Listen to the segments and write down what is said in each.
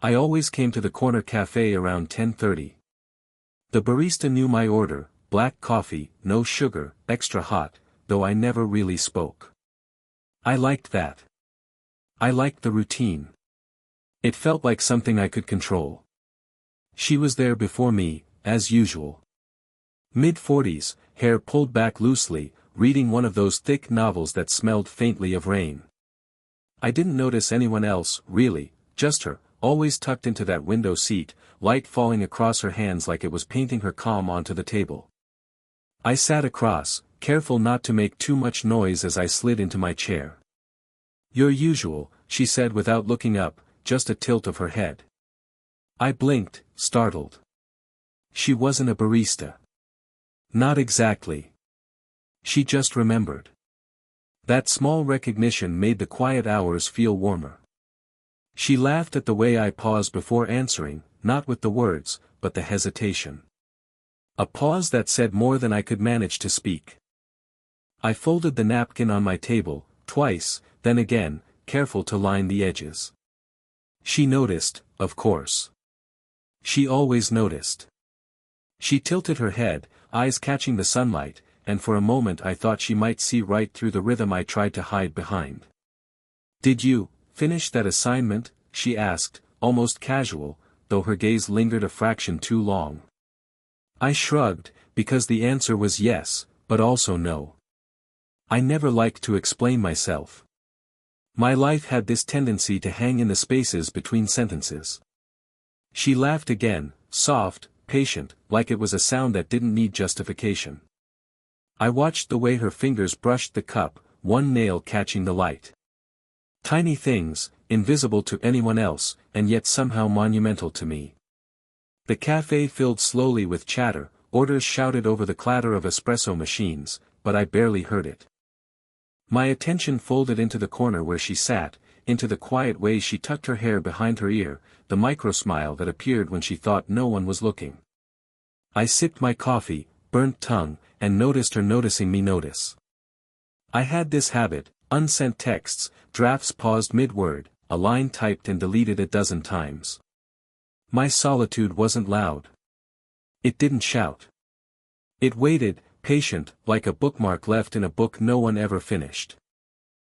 I always came to the corner cafe around 10:30. The barista knew my order: black coffee, no sugar, extra hot, though I never really spoke. I liked that. I liked the routine. It felt like something I could control. She was there before me, as usual. Mid-40s, hair pulled back loosely, reading one of those thick novels that smelled faintly of rain. I didn't notice anyone else, really, just her, always tucked into that window seat, light falling across her hands like it was painting her calm onto the table. I sat across, careful not to make too much noise as I slid into my chair. "Your usual," she said without looking up, just a tilt of her head. I blinked, startled. She wasn't a barista. Not exactly. She just remembered. That small recognition made the quiet hours feel warmer. She laughed at the way I paused before answering, not with the words, but the hesitation. A pause that said more than I could manage to speak. I folded the napkin on my table, twice, then again, careful to line the edges. She noticed, of course. She always noticed. She tilted her head, eyes catching the sunlight, and for a moment I thought she might see right through the rhythm I tried to hide behind. "Did you finish that assignment?" she asked, almost casual, though her gaze lingered a fraction too long. I shrugged, because the answer was yes, but also no. I never liked to explain myself. My life had this tendency to hang in the spaces between sentences. She laughed again, soft, patient, like it was a sound that didn't need justification. I watched the way her fingers brushed the cup, one nail catching the light. Tiny things, invisible to anyone else, and yet somehow monumental to me. The cafe filled slowly with chatter, orders shouted over the clatter of espresso machines, but I barely heard it. My attention folded into the corner where she sat, into the quiet way she tucked her hair behind her ear, the micro-smile that appeared when she thought no one was looking. I sipped my coffee, burnt tongue, and noticed her noticing me notice. I had this habit: unsent texts, drafts paused mid-word, a line typed and deleted a dozen times. My solitude wasn't loud. It didn't shout. It waited, patient, like a bookmark left in a book no one ever finished.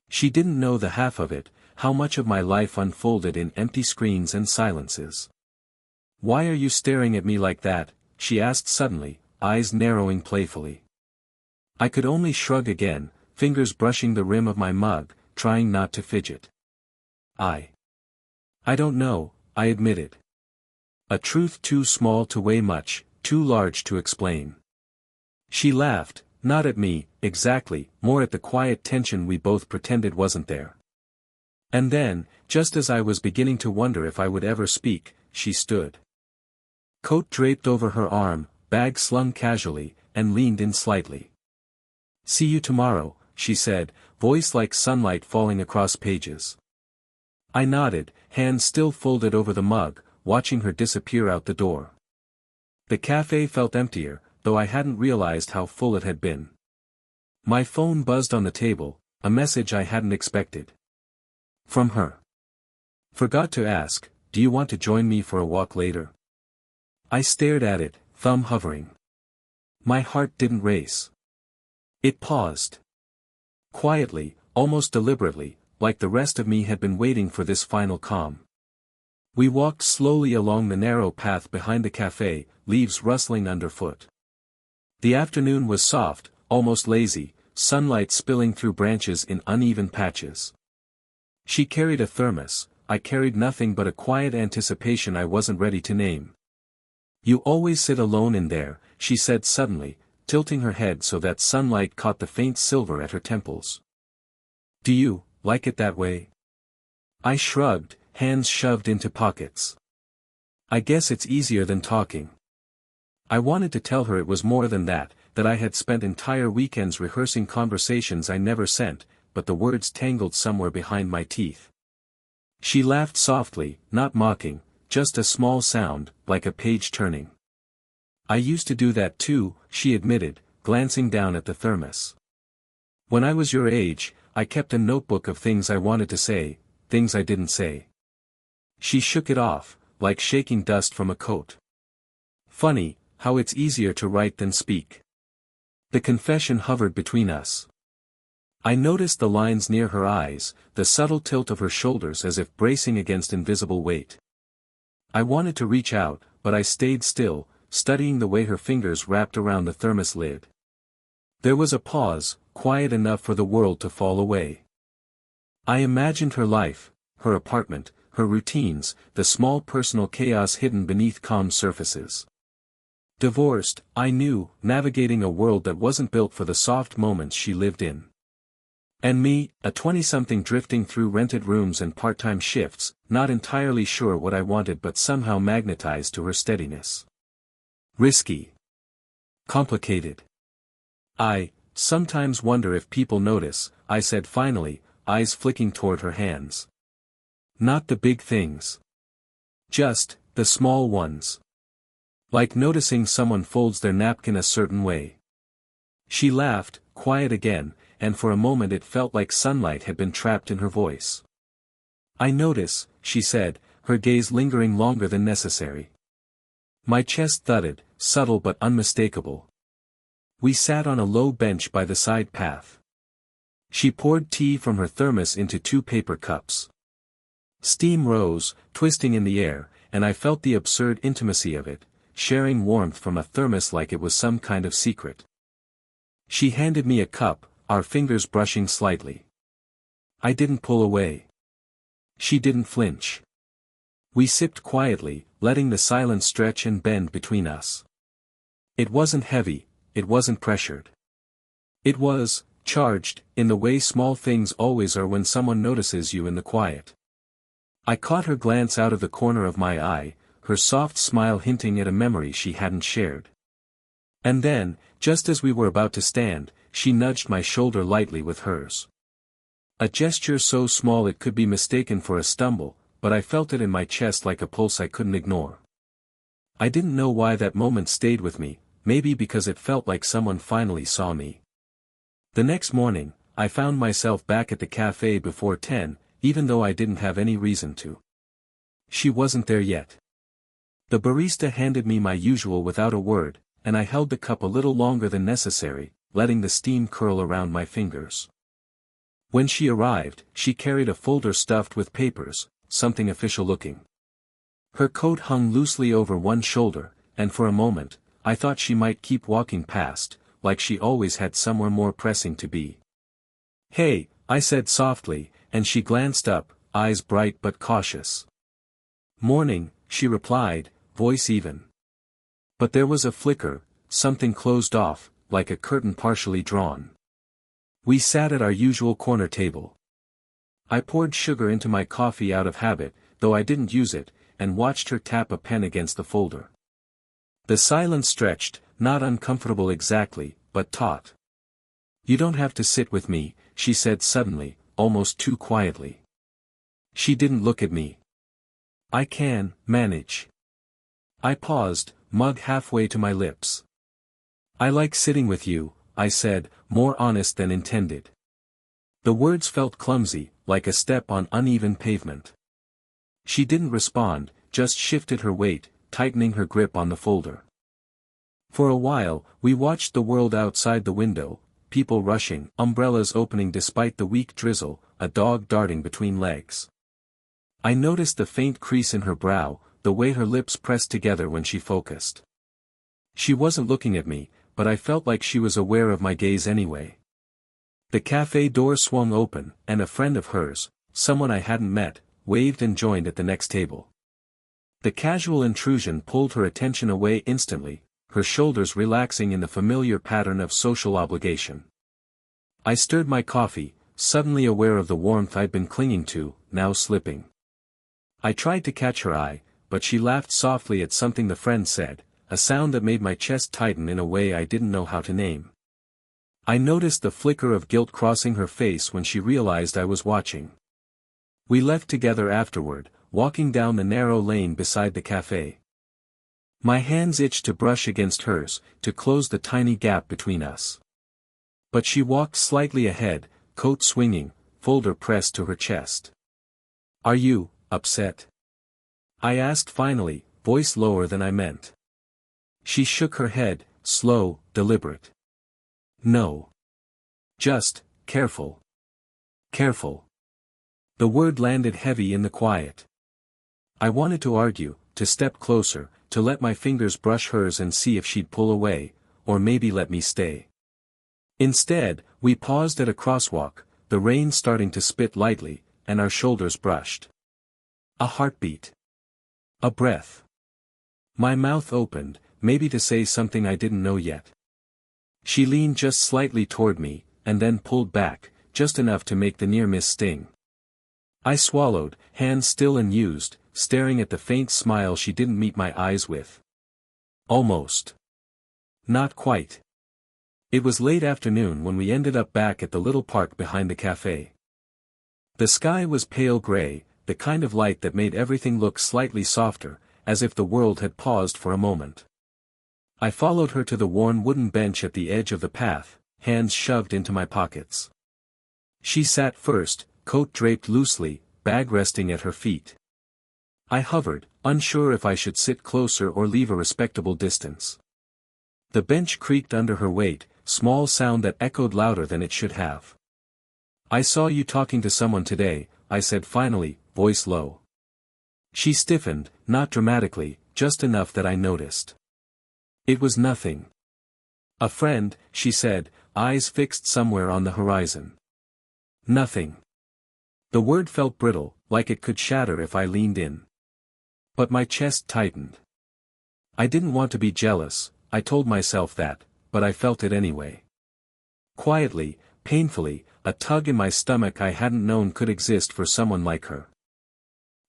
She didn't know the half of it, how much of my life unfolded in empty screens and silences. "Why are you staring at me like that?" she asked suddenly, eyes narrowing playfully. I could only shrug again, fingers brushing the rim of my mug, trying not to fidget. I don't know," I admitted. A truth too small to weigh much, too large to explain. She laughed, not at me, exactly, more at the quiet tension we both pretended wasn't there. And then, just as I was beginning to wonder if I would ever speak, she stood. Coat draped over her arm, bag slung casually, and leaned in slightly. "See you tomorrow," she said, voice like sunlight falling across pages. I nodded, hands still folded over the mug, watching her disappear out the door. The cafe felt emptier, though I hadn't realized how full it had been. My phone buzzed on the table, a message I hadn't expected. From her. "Forgot to ask, do you want to join me for a walk later?" I stared at it, thumb hovering. My heart didn't race. It paused. Quietly, almost deliberately, like the rest of me had been waiting for this final calm. We walked slowly along the narrow path behind the cafe, leaves rustling underfoot. The afternoon was soft, almost lazy, sunlight spilling through branches in uneven patches. She carried a thermos, I carried nothing but a quiet anticipation I wasn't ready to name. "You always sit alone in there," she said suddenly, tilting her head so that sunlight caught the faint silver at her temples. "Do you like it that way?" I shrugged, hands shoved into pockets. "I guess it's easier than talking." I wanted to tell her it was more than that, that I had spent entire weekends rehearsing conversations I never sent, but the words tangled somewhere behind my teeth. She laughed softly, not mocking, just a small sound, like a page turning. "I used to do that too," she admitted, glancing down at the thermos. "When I was your age, I kept a notebook of things I wanted to say, things I didn't say." She shook it off, like shaking dust from a coat. Funny, how it's easier to write than speak. The confession hovered between us. I noticed the lines near her eyes, the subtle tilt of her shoulders as if bracing against invisible weight. I wanted to reach out, but I stayed still, studying the way her fingers wrapped around the thermos lid. There was a pause, quiet enough for the world to fall away. I imagined her life, her apartment, her routines, the small personal chaos hidden beneath calm surfaces. Divorced, I knew, navigating a world that wasn't built for the soft moments she lived in. And me, a 20-something drifting through rented rooms and part-time shifts, not entirely sure what I wanted but somehow magnetized to her steadiness. Risky. Complicated. I sometimes wonder if people notice, I said finally, eyes flicking toward her hands. Not the big things. Just the small ones. Like noticing someone folds their napkin a certain way. She laughed, quiet again, and for a moment it felt like sunlight had been trapped in her voice. I notice, she said, her gaze lingering longer than necessary. My chest thudded, subtle but unmistakable. We sat on a low bench by the side path. She poured tea from her thermos into 2 paper cups. Steam rose, twisting in the air, and I felt the absurd intimacy of it, sharing warmth from a thermos like it was some kind of secret. She handed me a cup, our fingers brushing slightly. I didn't pull away. She didn't flinch. We sipped quietly, letting the silence stretch and bend between us. It wasn't heavy, it wasn't pressured. It was charged, in the way small things always are when someone notices you in the quiet. I caught her glance out of the corner of my eye, her soft smile hinting at a memory she hadn't shared. And then, just as we were about to stand, she nudged my shoulder lightly with hers. A gesture so small it could be mistaken for a stumble, but I felt it in my chest like a pulse I couldn't ignore. I didn't know why that moment stayed with me, maybe because it felt like someone finally saw me. The next morning, I found myself back at the cafe before 10, even though I didn't have any reason to. She wasn't there yet. The barista handed me my usual without a word, and I held the cup a little longer than necessary, letting the steam curl around my fingers. When she arrived, she carried a folder stuffed with papers, something official looking. Her coat hung loosely over one shoulder, and for a moment, I thought she might keep walking past, like she always had somewhere more pressing to be. "Hey," I said softly, and she glanced up, eyes bright but cautious. "Morning," she replied, voice even. But there was a flicker, something closed off, like a curtain partially drawn. We sat at our usual corner table. I poured sugar into my coffee out of habit, though I didn't use it, and watched her tap a pen against the folder. The silence stretched, not uncomfortable exactly, but taut. "You don't have to sit with me," she said suddenly, almost too quietly. She didn't look at me. "I can manage." I paused, mug halfway to my lips. "I like sitting with you," I said, more honest than intended. The words felt clumsy, like a step on uneven pavement. She didn't respond, just shifted her weight, tightening her grip on the folder. For a while, we watched the world outside the window, people rushing, umbrellas opening despite the weak drizzle, a dog darting between legs. I noticed the faint crease in her brow, the way her lips pressed together when she focused. She wasn't looking at me, but I felt like she was aware of my gaze anyway. The cafe door swung open, and a friend of hers, someone I hadn't met, waved and joined at the next table. The casual intrusion pulled her attention away instantly, her shoulders relaxing in the familiar pattern of social obligation. I stirred my coffee, suddenly aware of the warmth I'd been clinging to, now slipping. I tried to catch her eye, but she laughed softly at something the friend said, a sound that made my chest tighten in a way I didn't know how to name. I noticed the flicker of guilt crossing her face when she realized I was watching. We left together afterward, walking down the narrow lane beside the cafe. My hands itched to brush against hers, to close the tiny gap between us. But she walked slightly ahead, coat swinging, folder pressed to her chest. "Are you upset?" I asked finally, voice lower than I meant. She shook her head, slow, deliberate. No. Just, careful. Careful. The word landed heavy in the quiet. I wanted to argue, to step closer, to let my fingers brush hers and see if she'd pull away, or maybe let me stay. Instead, we paused at a crosswalk, the rain starting to spit lightly, and our shoulders brushed. A heartbeat. A breath. My mouth opened, maybe to say something I didn't know yet. She leaned just slightly toward me, and then pulled back, just enough to make the near-miss sting. I swallowed, hands still unused, staring at the faint smile she didn't meet my eyes with. Almost. Not quite. It was late afternoon when we ended up back at the little park behind the cafe. The sky was pale gray, the kind of light that made everything look slightly softer, as if the world had paused for a moment. I followed her to the worn wooden bench at the edge of the path, hands shoved into my pockets. She sat first, coat draped loosely, bag resting at her feet. I hovered, unsure if I should sit closer or leave a respectable distance. The bench creaked under her weight, small sound that echoed louder than it should have. I saw you talking to someone today, I said finally, voice low. She stiffened, not dramatically, just enough that I noticed. It was nothing. A friend, she said, eyes fixed somewhere on the horizon. Nothing. The word felt brittle, like it could shatter if I leaned in. But my chest tightened. I didn't want to be jealous, I told myself that, but I felt it anyway. Quietly, painfully, a tug in my stomach I hadn't known could exist for someone like her.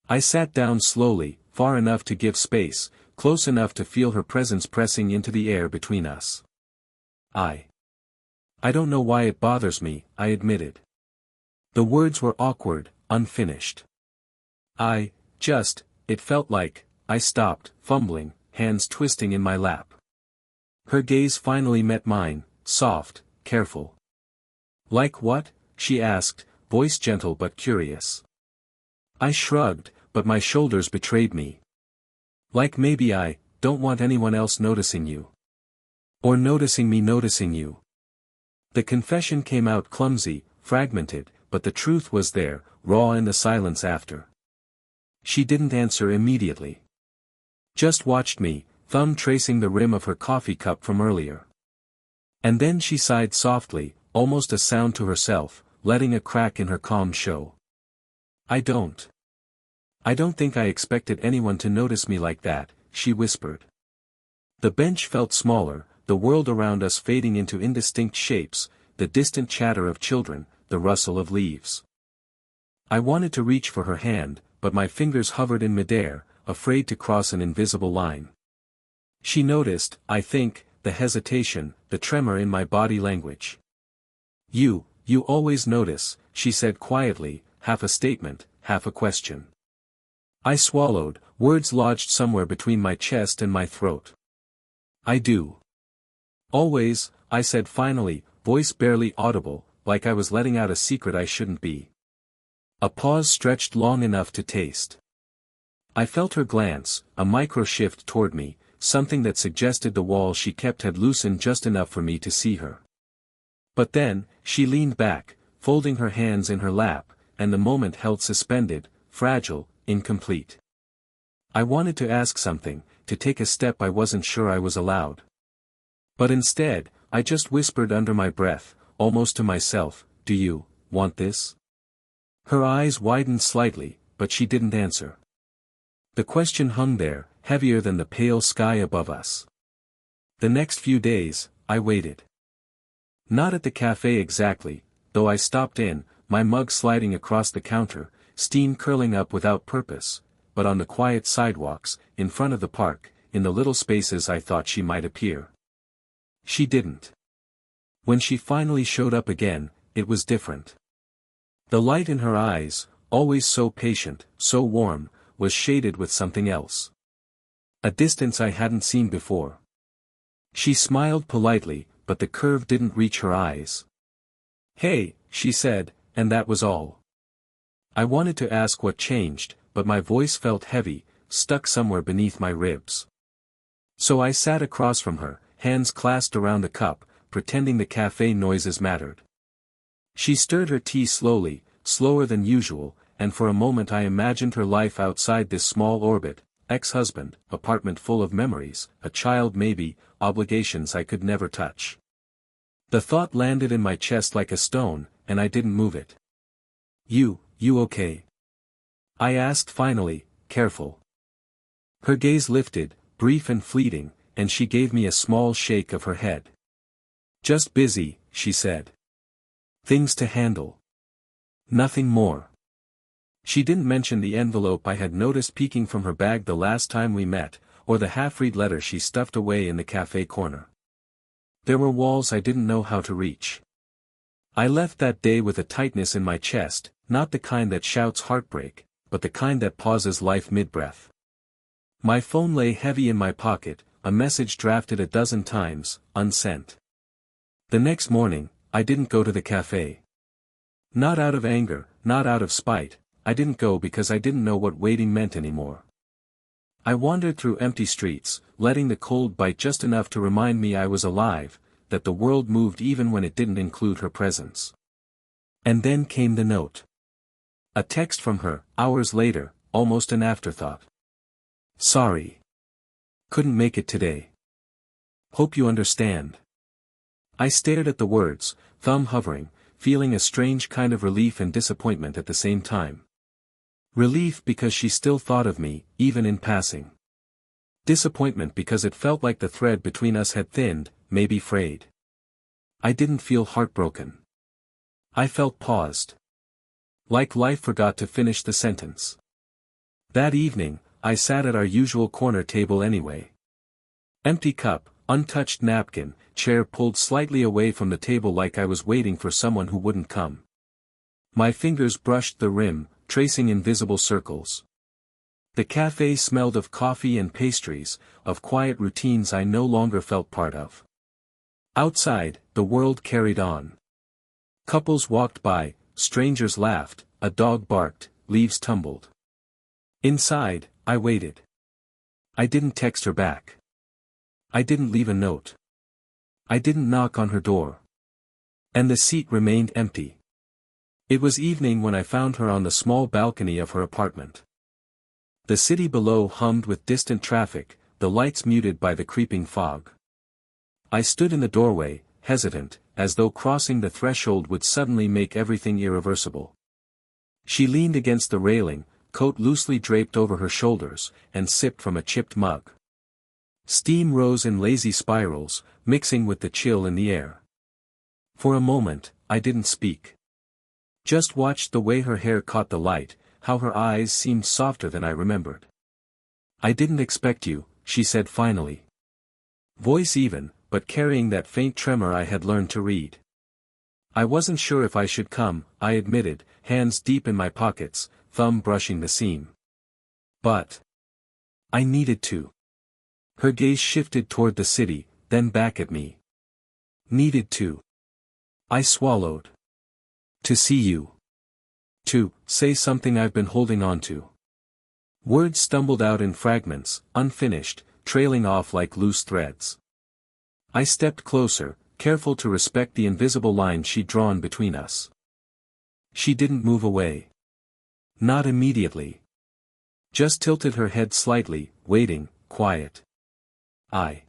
I sat down slowly, far enough to give space, close enough to feel her presence pressing into the air between us. I don't know why it bothers me, I admitted. The words were awkward, unfinished. It felt like, I stopped, fumbling, hands twisting in my lap. Her gaze finally met mine, soft, careful. Like what? She asked, voice gentle but curious. I shrugged, but my shoulders betrayed me. Like maybe I don't want anyone else noticing you. Or noticing me noticing you. The confession came out clumsy, fragmented, but the truth was there, raw in the silence after. She didn't answer immediately. Just watched me, thumb tracing the rim of her coffee cup from earlier. And then she sighed softly, almost a sound to herself, letting a crack in her calm show. I don't think I expected anyone to notice me like that, she whispered. The bench felt smaller, the world around us fading into indistinct shapes, the distant chatter of children, the rustle of leaves. I wanted to reach for her hand, but my fingers hovered in midair, afraid to cross an invisible line. She noticed, I think, the hesitation, the tremor in my body language. You always notice, she said quietly, half a statement, half a question. I swallowed, words lodged somewhere between my chest and my throat. I do. Always, I said finally, voice barely audible, like I was letting out a secret I shouldn't be. A pause stretched long enough to taste. I felt her glance, a micro shift toward me, something that suggested the wall she kept had loosened just enough for me to see her. But then, she leaned back, folding her hands in her lap, and the moment held suspended, fragile, incomplete. I wanted to ask something, to take a step I wasn't sure I was allowed. But instead, I just whispered under my breath, almost to myself, do you want this? Her eyes widened slightly, but she didn't answer. The question hung there, heavier than the pale sky above us. The next few days, I waited. Not at the cafe exactly, though I stopped in, my mug sliding across the counter, steam curling up without purpose, but on the quiet sidewalks, in front of the park, in the little spaces I thought she might appear. She didn't. When she finally showed up again, it was different. The light in her eyes, always so patient, so warm, was shaded with something else. A distance I hadn't seen before. She smiled politely, but the curve didn't reach her eyes. Hey, she said, and that was all. I wanted to ask what changed, but my voice felt heavy, stuck somewhere beneath my ribs. So I sat across from her, hands clasped around the cup, pretending the cafe noises mattered. She stirred her tea slowly, slower than usual, and for a moment I imagined her life outside this small orbit, ex-husband, apartment full of memories, a child maybe, obligations I could never touch. The thought landed in my chest like a stone, and I didn't move it. You okay? I asked finally, careful. Her gaze lifted, brief and fleeting, and she gave me a small shake of her head. Just busy, she said. Things to handle. Nothing more. She didn't mention the envelope I had noticed peeking from her bag the last time we met, or the half-read letter she stuffed away in the cafe corner. There were walls I didn't know how to reach. I left that day with a tightness in my chest, not the kind that shouts heartbreak, but the kind that pauses life mid-breath. My phone lay heavy in my pocket, a message drafted a dozen times, unsent. The next morning, I didn't go to the cafe. Not out of anger, not out of spite, I didn't go because I didn't know what waiting meant anymore. I wandered through empty streets, letting the cold bite just enough to remind me I was alive, that the world moved even when it didn't include her presence. And then came the note. A text from her, hours later, almost an afterthought. Sorry. Couldn't make it today. Hope you understand. I stared at the words, thumb hovering, feeling a strange kind of relief and disappointment at the same time. Relief because she still thought of me, even in passing. Disappointment because it felt like the thread between us had thinned, maybe frayed. I didn't feel heartbroken. I felt paused. Like life forgot to finish the sentence. That evening, I sat at our usual corner table anyway. Empty cup, untouched napkin, chair pulled slightly away from the table like I was waiting for someone who wouldn't come. My fingers brushed the rim, tracing invisible circles. The cafe smelled of coffee and pastries, of quiet routines I no longer felt part of. Outside, the world carried on. Couples walked by, strangers laughed, a dog barked, leaves tumbled. Inside, I waited. I didn't text her back. I didn't leave a note. I didn't knock on her door. And the seat remained empty. It was evening when I found her on the small balcony of her apartment. The city below hummed with distant traffic, the lights muted by the creeping fog. I stood in the doorway, hesitant, as though crossing the threshold would suddenly make everything irreversible. She leaned against the railing, coat loosely draped over her shoulders, and sipped from a chipped mug. Steam rose in lazy spirals, mixing with the chill in the air. For a moment, I didn't speak. Just watched the way her hair caught the light, how her eyes seemed softer than I remembered. I didn't expect you, she said finally. Voice even, but carrying that faint tremor I had learned to read. I wasn't sure if I should come, I admitted, hands deep in my pockets, thumb brushing the seam. But I needed to. Her gaze shifted toward the city, then back at me. Needed to. I swallowed. To see you. To say something I've been holding on to. Words stumbled out in fragments, unfinished, trailing off like loose threads. I stepped closer, careful to respect the invisible line she'd drawn between us. She didn't move away. Not immediately. Just tilted her head slightly, waiting, quiet. I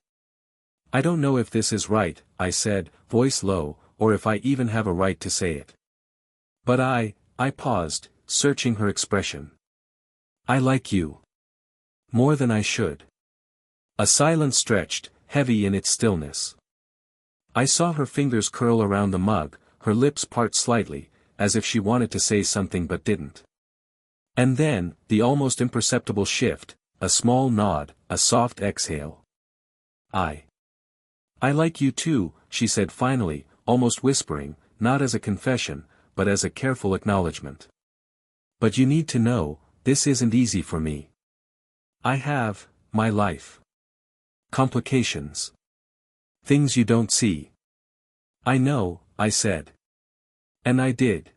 don't know if this is right, I said, voice low, or if I even have a right to say it. But I paused, searching her expression. I like you. More than I should. A silence stretched, heavy in its stillness. I saw her fingers curl around the mug, her lips part slightly, as if she wanted to say something but didn't. And then, the almost imperceptible shift, a small nod, a soft exhale. I like you too, she said finally, almost whispering, not as a confession, but as a careful acknowledgement. But you need to know, this isn't easy for me. I have my life. Complications. Things you don't see. I know, I said. And I did.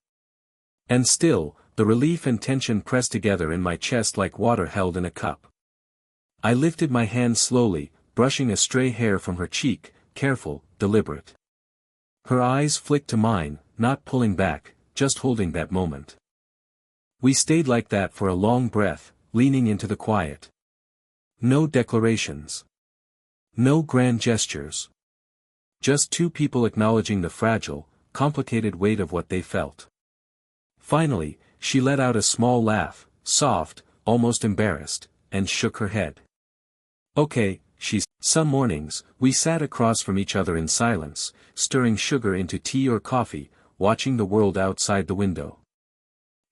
And still, the relief and tension pressed together in my chest like water held in a cup. I lifted my hand slowly, brushing a stray hair from her cheek, careful, deliberate. Her eyes flicked to mine, not pulling back, just holding that moment. We stayed like that for a long breath, leaning into the quiet. No declarations. No grand gestures. Just two people acknowledging the fragile, complicated weight of what they felt. Finally, she let out a small laugh, soft, almost embarrassed, and shook her head. Okay, Some mornings, we sat across from each other in silence, stirring sugar into tea or coffee, watching the world outside the window.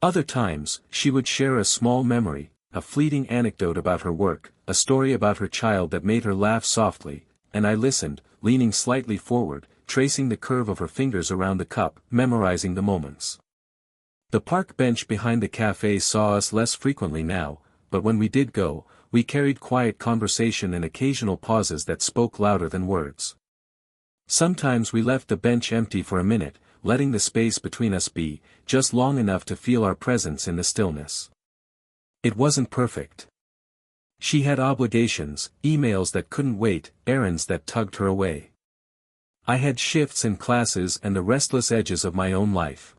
Other times, she would share a small memory, a fleeting anecdote about her work, a story about her child that made her laugh softly, and I listened, leaning slightly forward, tracing the curve of her fingers around the cup, memorizing the moments. The park bench behind the cafe saw us less frequently now, but when we did go, we carried quiet conversation and occasional pauses that spoke louder than words. Sometimes we left the bench empty for a minute, letting the space between us be, just long enough to feel our presence in the stillness. It wasn't perfect. She had obligations, emails that couldn't wait, errands that tugged her away. I had shifts and classes and the restless edges of my own life.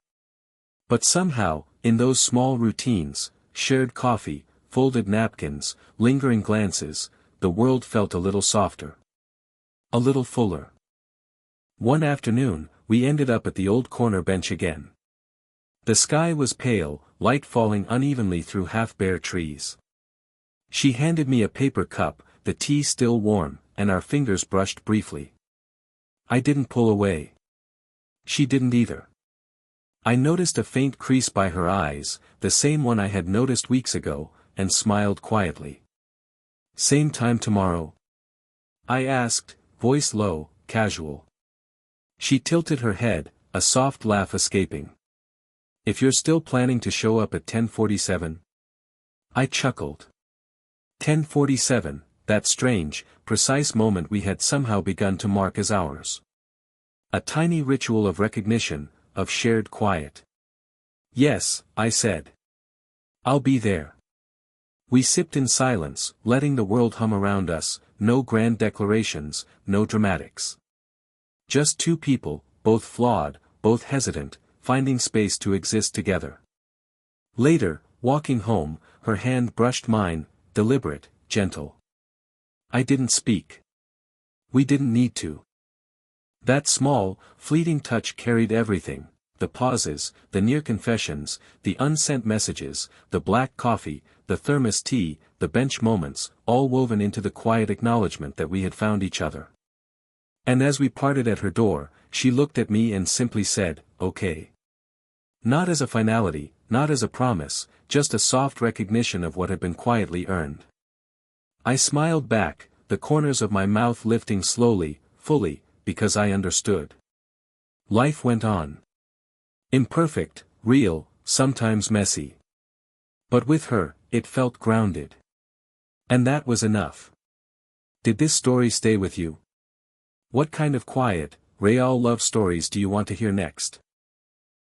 But somehow, in those small routines, shared coffee, folded napkins, lingering glances, the world felt a little softer. A little fuller. One afternoon, we ended up at the old corner bench again. The sky was pale, light falling unevenly through half-bare trees. She handed me a paper cup, the tea still warm, and our fingers brushed briefly. I didn't pull away. She didn't either. I noticed a faint crease by her eyes, the same one I had noticed weeks ago, and smiled quietly. Same time tomorrow? I asked, voice low, casual. She tilted her head, a soft laugh escaping. If you're still planning to show up at 10:47? I chuckled. 10:47, that strange, precise moment we had somehow begun to mark as ours. A tiny ritual of recognition, of shared quiet. Yes, I said. I'll be there. We sipped in silence, letting the world hum around us, no grand declarations, no dramatics. Just two people, both flawed, both hesitant, finding space to exist together. Later, walking home, her hand brushed mine, deliberate, gentle. I didn't speak. We didn't need to. That small, fleeting touch carried everything, the pauses, the near confessions, the unsent messages, the black coffee, the thermos tea, the bench moments, all woven into the quiet acknowledgement that we had found each other. And as we parted at her door, she looked at me and simply said, okay. Not as a finality, not as a promise, just a soft recognition of what had been quietly earned. I smiled back, the corners of my mouth lifting slowly, fully, because I understood. Life went on. Imperfect, real, sometimes messy. But with her, it felt grounded. And that was enough. Did this story stay with you? What kind of quiet, real love stories do you want to hear next?